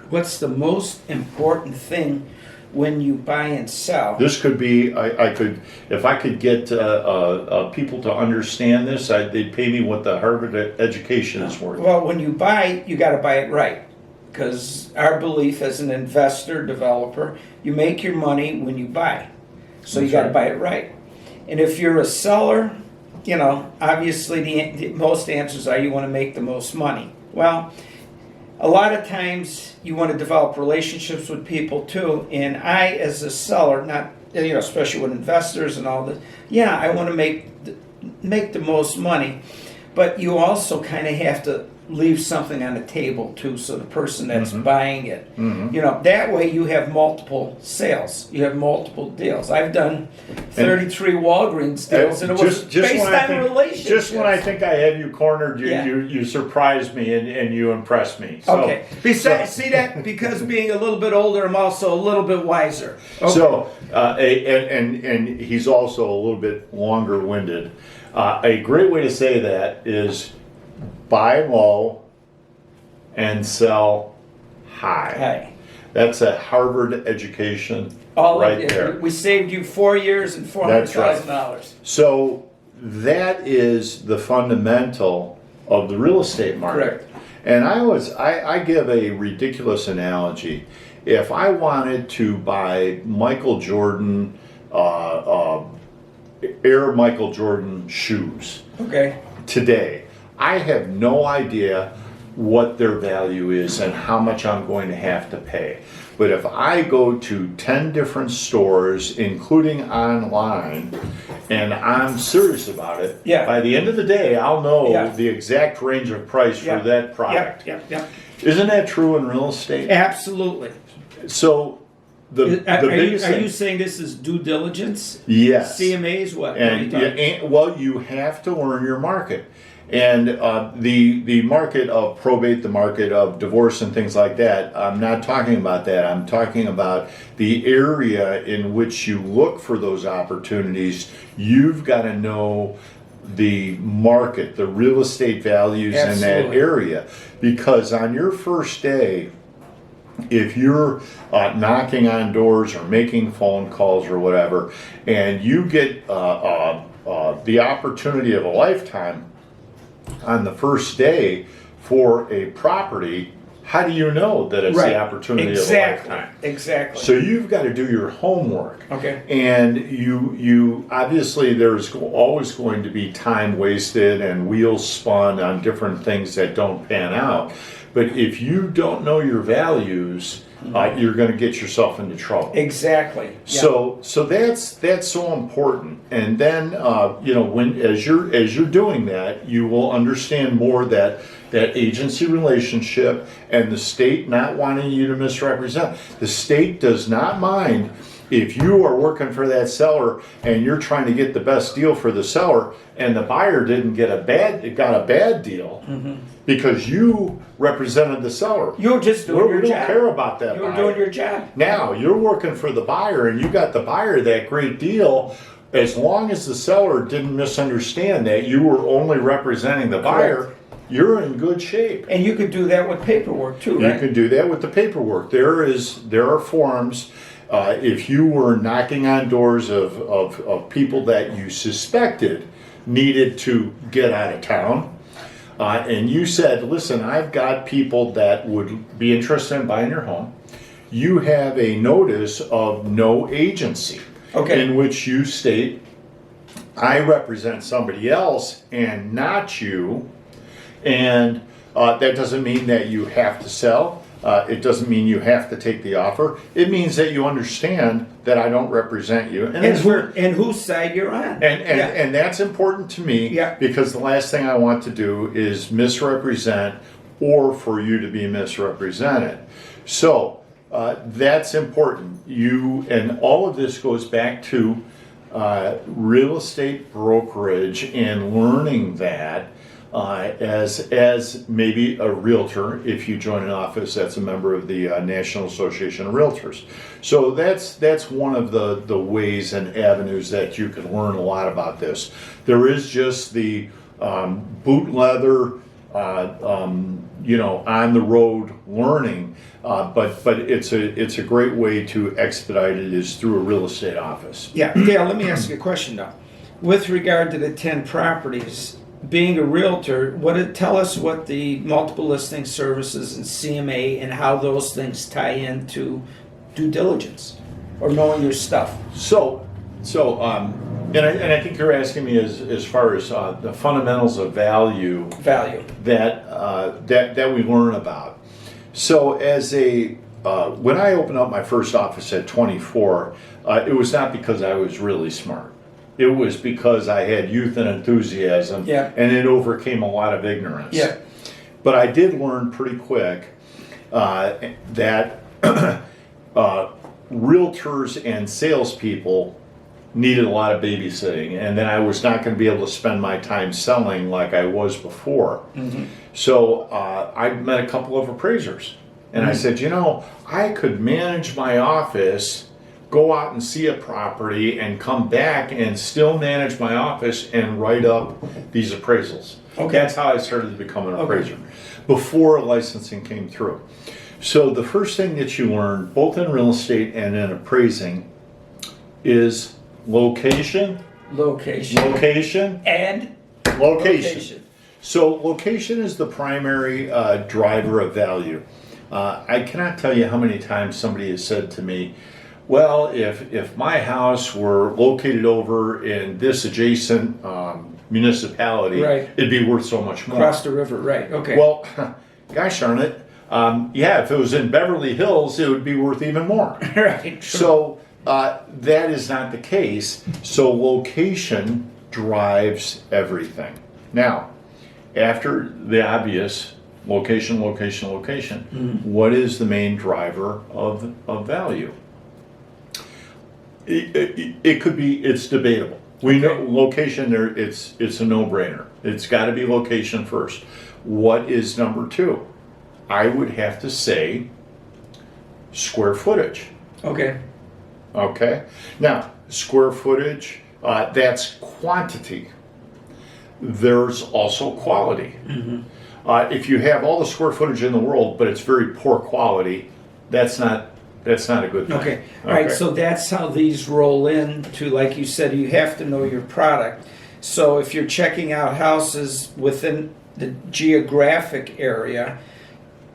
What's the most important thing when you buy and sell? This could be, I could, if I could get people to understand this, they'd pay me what the Harvard education is worth. Well, when you buy, you got to buy it right. Because our belief as an investor, developer, you make your money when you buy. So you got to buy it right. And if you're a seller, you know, obviously the most answers are you want to make the most money. Well, a lot of times you want to develop relationships with people too. And I, as a seller, not, you know, especially with investors and all this, yeah, I want to make the most money. But you also kind of have to leave something on the table too, so the person that's buying it, you know, that way you have multiple sales, you have multiple deals. I've done 33 Walgreens deals, and it was based on relationships. Just when I think I have you cornered, you surprised me and you impressed me. So, okay. Besides, see that, because being a little bit older, I'm also a little bit wiser. Okay. So, and he's also a little bit longer-winded. A great way to say that is buy low and sell high. That's a Harvard education right there. We saved you 4 years and $400,000. Right. So that is the fundamental of the real estate market. Correct. And I give a ridiculous analogy. If I wanted to buy Michael Jordan, Air Michael Jordan shoes today, I have no idea what their value is and how much I'm going to have to pay. But if I go to 10 different stores, including online, and I'm serious about it, by the end of the day, I'll know the exact range of price for that product. Isn't that true in real estate? Absolutely. So the biggest thing, are you saying this is due diligence? Yes. CMAs, what? Well, you have to learn your market. And the market of probate, the market of divorce and things like that, I'm not talking about that. I'm talking about the area in which you look for those opportunities. You've got to know the market, the real estate values in that area. Because on your first day, if you're knocking on doors or making phone calls or whatever, and you get the opportunity of a lifetime on the first day for a property, how do you know that it's the opportunity of a lifetime? Exactly. So you've got to do your homework. Okay. And you obviously there's always going to be time wasted and wheels spun on different things that don't pan out. But if you don't know your values, you're going to get yourself into trouble. Exactly. So that's so important. And then you know, when as you're doing that, you will understand more that agency relationship and the state not wanting you to misrepresent. The state does not mind if you are working for that seller and you're trying to get the best deal for the seller, and the buyer got a bad deal because you represented the seller. You're just doing your job. We don't care about that. You're doing your job. Now you're working for the buyer, and you got the buyer that great deal. As long as the seller didn't misunderstand that you were only representing the buyer, you're in good shape. And you could do that with paperwork too, right? You can do that with the paperwork. There are forms. If you were knocking on doors of people that you suspected needed to get out of town, and you said, listen, I've got people that would be interested in buying your home, you have a notice of no agency in which you state, I represent somebody else and not you, and that doesn't mean that you have to sell. It doesn't mean you have to take the offer. It means that you understand that I don't represent you. And whose side you're on. And that's important to me because the last thing I want to do is misrepresent or for you to be misrepresented. So that's important. And all of this goes back to real estate brokerage and learning that as maybe a realtor, if you join an office that's a member of the National Association of Realtors. So that's one of the ways and avenues that you can learn a lot about this. There is just the boot leather on the road learning. But it's a great way to expedite it is through a real estate office. Yeah, Dale, let me ask you a question now. With regard to the 10 properties, being a realtor, tell us what the multiple listing services and CMA and how those things tie into due diligence or knowing your stuff. And I think you're asking me as far as the fundamentals of value that we learn about. So when I opened up my first office at 24, it was not because I was really smart. It was because I had youth and enthusiasm, and it overcame a lot of ignorance. Yeah. But I did learn pretty quick that realtors and salespeople needed a lot of babysitting, and then I was not going to be able to spend my time selling like I was before. Mm-hmm. So I met a couple of appraisers, and I said, I could manage my office, go out and see a property, and come back and still manage my office and write up these appraisals. Okay. That's how I started to become an appraiser, before licensing came through. So the first thing that you learn, both in real estate and in appraising, is location. And location. So location is the primary driver of value. I cannot tell you how many times somebody has said to me, well, if my house were located over in this adjacent municipality, it'd be worth so much more. Across the river, right, okay. Well, gosh darn it. If it was in Beverly Hills, it would be worth even more. Right. So that is not the case. So location drives everything. Now, after the obvious location, what is the main driver of value? It's debatable. We know location there, it's a no-brainer. It's got to be location first. What is number two? I would have to say square footage. Okay. Now, square footage, that's quantity. There's also quality. Mm-hmm. If you have all the square footage in the world, but it's very poor quality, that's not a good thing. Okay. All right. So that's how these roll into, like you said, you have to know your product. So if you're checking out houses within the geographic area,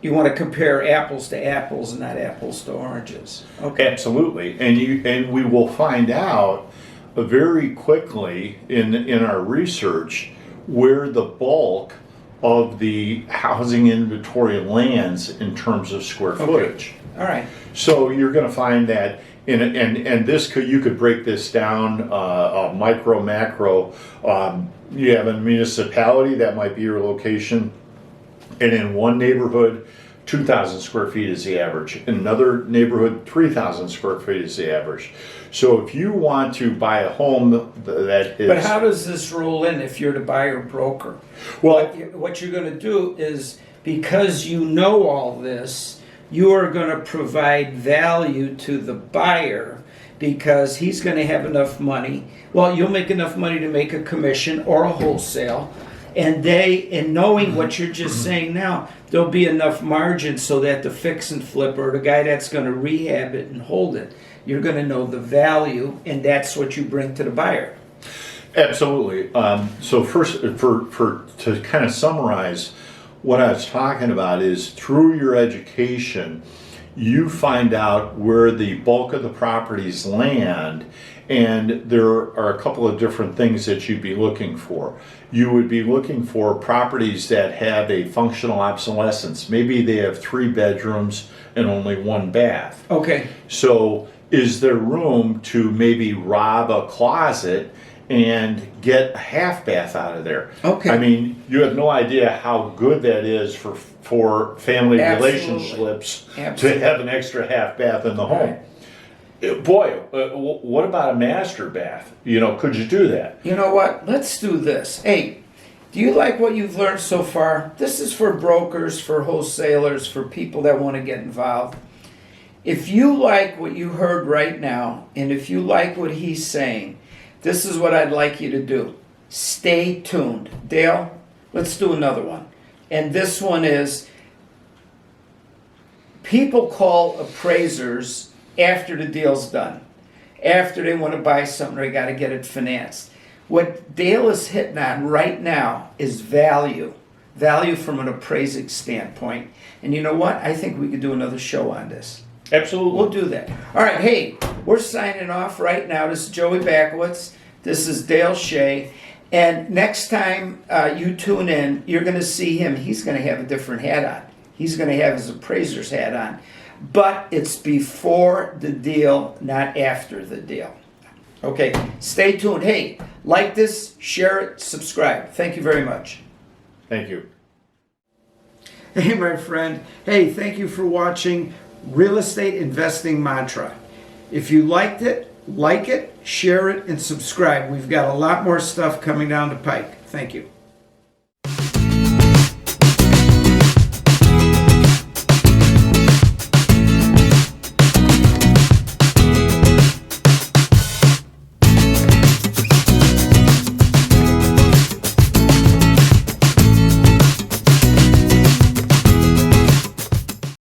you want to compare apples to apples and not apples to oranges. Okay. Absolutely. And we will find out very quickly in our research where the bulk of the housing inventory lands in terms of square footage. All right. So you're going to find that you could break this down micro, macro. You have a municipality, that might be your location, and in one neighborhood, 2,000 square feet is the average. In another neighborhood, 3,000 square feet is the average. So if you want to buy a home that is... But how does this roll in if you're the buyer broker? Well, what you're going to do is, because you know all this, you are going to provide value to the buyer because he's going to have enough money. Well, you'll make enough money to make a commission or a wholesale. And knowing what you're just saying now, there'll be enough margin so that the fix and flipper, or the guy that's going to rehab it and hold it, you're going to know the value, and that's what you bring to the buyer. Absolutely. So first, to kind of summarize, what I was talking about is through your education, you find out where the bulk of the properties land, and there are a couple of different things that you'd be looking for. You would be looking for properties that have a functional obsolescence. Maybe they have 3 bedrooms and only 1 bath. Okay. So is there room to maybe rob a closet and get a half bath out of there? Okay. I mean, you have no idea how good that is for family relationships to have an extra half bath in the home. Right. Boy, what about a master bath? Could you do that? You know what? Let's do this. Hey, do you like what you've learned so far? This is for brokers, for wholesalers, for people that want to get involved. If you like what you heard right now, and if you like what he's saying, this is what I'd like you to do. Stay tuned. Dale, let's do another one. And this one is, people call appraisers after the deal's done. After they want to buy something, they got to get it financed. What Dale is hitting on right now is value. Value from an appraising standpoint. And you know what? I think we could do another show on this. Absolutely. We'll do that. All right, hey, we're signing off right now. This is Joey Backowitz. This is Dale Shea. And next time you tune in, you're going to see him. He's going to have a different hat on. He's going to have his appraiser's hat on. But it's before the deal, not after the deal. Okay, stay tuned. Hey, like this, share it, subscribe. Thank you very much. Thank you. Hey, my friend. Hey, thank you for watching Real Estate Investing Mantra. If you liked it, like it, share it, and subscribe. We've got a lot more stuff coming down the pike. Thank you.